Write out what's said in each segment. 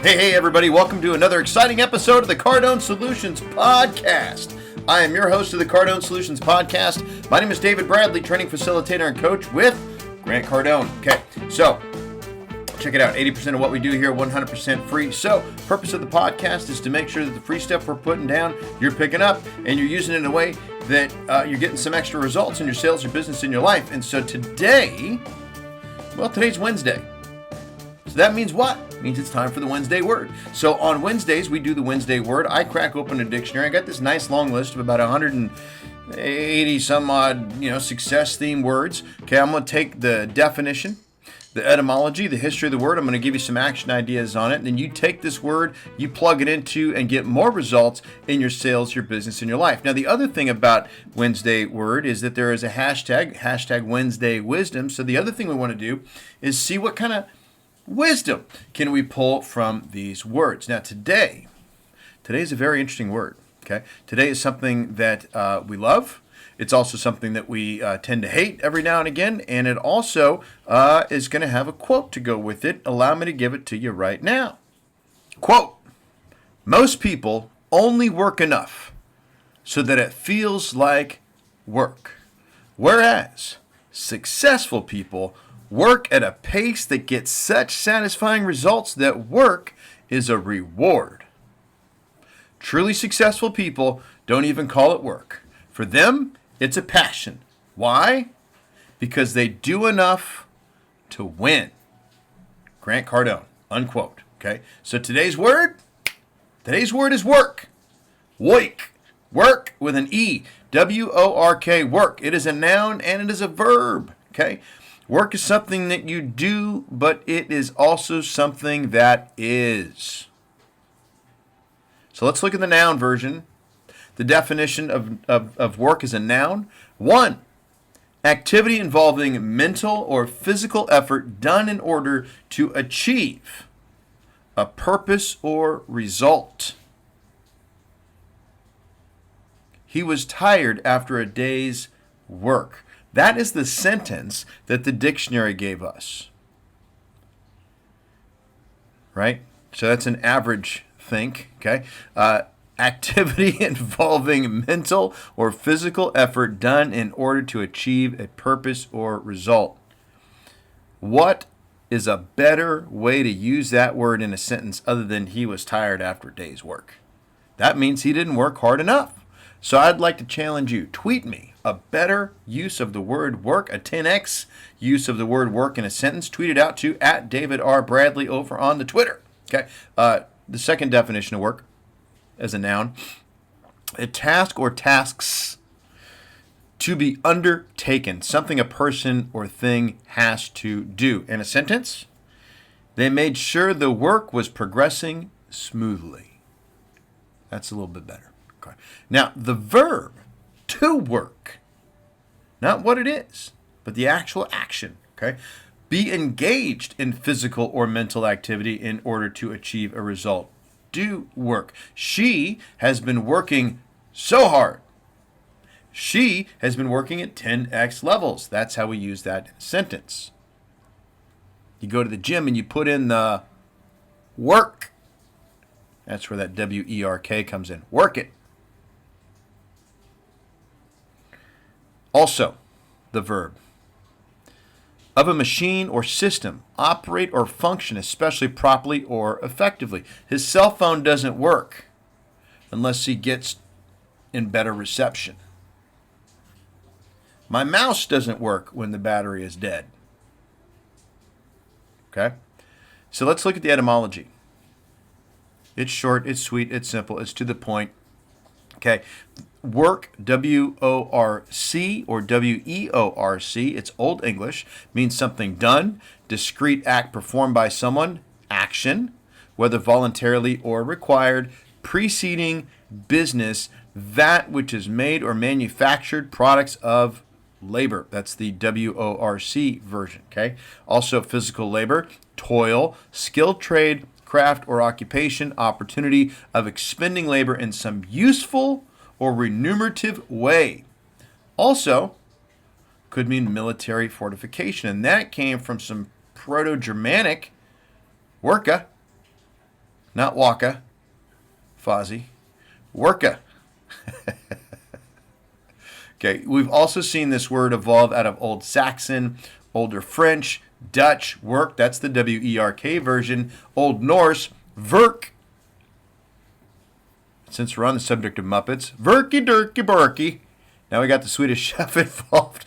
Hey, everybody, welcome to another exciting episode of the Cardone Solutions Podcast. I am your host of the Cardone Solutions Podcast. My name is David Bradley, training facilitator and coach with Grant Cardone. Okay, so check it out. 80% of what we do here, 100% free. So, purpose of the podcast is to make sure that the free stuff we're putting down, you're picking up, and you're using it in a way that you're getting some extra results in your sales, your business, in your life. And so today's Wednesday. So that means what? It means it's time for the Wednesday word. So on Wednesdays, we do the Wednesday word. I crack open a dictionary. I got this nice long list of about 180 some odd, success theme words. Okay, I'm going to take the definition, the etymology, the history of the word. I'm going to give you some action ideas on it. And then you take this word, you plug it into, and get more results in your sales, your business, and your life. Now, the other thing about Wednesday word is that there is a hashtag Wednesday wisdom. So the other thing we want to do is see what kind of wisdom can we pull from these words. Now, today is a very interesting word. Okay, today is something that we love. It's also something that we tend to hate every now and again, and it also is going to have a quote to go with it. Allow me to give it to you right now. Quote: most people only work enough so that it feels like work, whereas successful people work at a pace that gets such satisfying results that work is a reward. Truly successful people don't even call it work. For them, it's a passion. Why? Because they do enough to win. Grant Cardone, unquote. Okay, so today's word is work. Woik. Work with an E. W-O-R-K, work. It is a noun and it is a verb. Okay, work is something that you do, but it is also something that is. So let's look at the noun version. The definition of work is a noun. 1, activity involving mental or physical effort done in order to achieve a purpose or result. He was tired after a day's work. That is the sentence that the dictionary gave us. Right? So that's an average think. Okay? Activity involving mental or physical effort done in order to achieve a purpose or result. What is a better way to use that word in a sentence other than he was tired after a day's work? That means he didn't work hard enough. So I'd like to challenge you. Tweet me a better use of the word work, a 10x use of the word work in a sentence. Tweet it out to @DavidRBradley over on the Twitter. Okay. The second definition of work as a noun: a task or tasks to be undertaken, something a person or thing has to do. In a sentence, they made sure the work was progressing smoothly. That's a little bit better. Okay. Now, the verb to work, not what it is, but the actual action. Okay. Be engaged in physical or mental activity in order to achieve a result. Do work. She has been working so hard. She has been working at 10x levels. That's how we use that sentence. You go to the gym and you put in the work. That's where that W-E-R-K comes in. Work it. Also, the verb: of a machine or system, operate or function, especially properly or effectively. His cell phone doesn't work unless he gets in better reception. My mouse doesn't work when the battery is dead. Okay? So let's look at the etymology. It's short, it's sweet, it's simple, it's to the point. Okay, work, W-O-R-C or W-E-O-R-C, it's Old English, means something done, discrete act performed by someone, action, whether voluntarily or required, preceding business, that which is made or manufactured, products of labor. That's the W-O-R-C version, okay? Also physical labor, toil, skilled trade, craft or occupation, opportunity of expending labor in some useful or remunerative way. Also, could mean military fortification, and that came from some Proto-Germanic worka, not waka, Fozzie, worka. Okay, we've also seen this word evolve out of Old Saxon, Older French, Dutch, work, that's the W-E-R-K version, Old Norse, verk. Since we're on the subject of Muppets, verky durky burky. Now we got the Swedish chef involved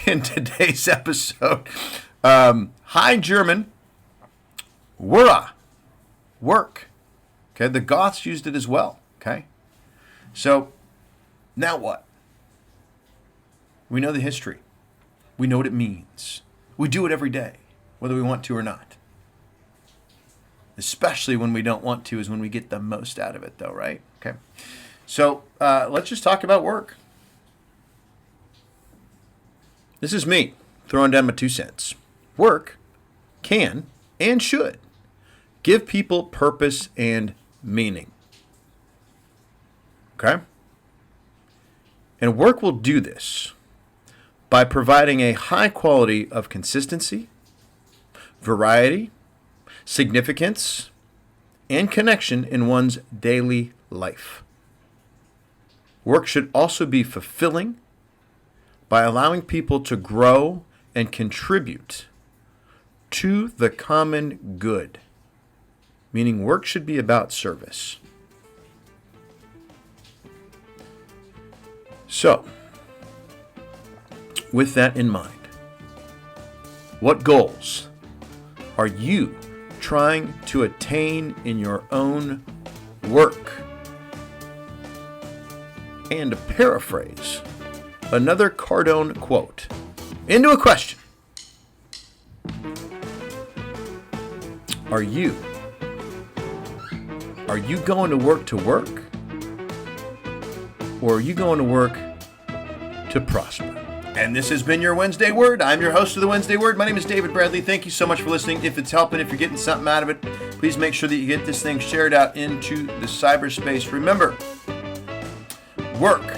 in today's episode. High German, wura, work. Okay, the Goths used it as well. Okay, so now what? We know the history. We know what it means. We do it every day, whether we want to or not. Especially when we don't want to is when we get the most out of it, though, right? Okay, so let's just talk about work. This is me throwing down my 2 cents. Work can and should give people purpose and meaning. Okay? And work will do this by providing a high quality of consistency, variety, significance, and connection in one's daily life. Work should also be fulfilling by allowing people to grow and contribute to the common good, meaning work should be about service. So, with that in mind, what goals are you trying to attain in your own work? And to paraphrase another Cardone quote into a question, are you going to work? Or are you going to work to prosper? And this has been your Wednesday Word. I'm your host of the Wednesday Word. My name is David Bradley. Thank you so much for listening. If it's helping, if you're getting something out of it, please make sure that you get this thing shared out into the cyberspace. Remember, work.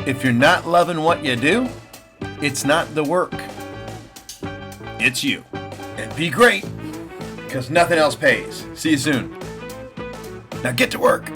If you're not loving what you do, it's not the work. It's you. And be great, because nothing else pays. See you soon. Now get to work.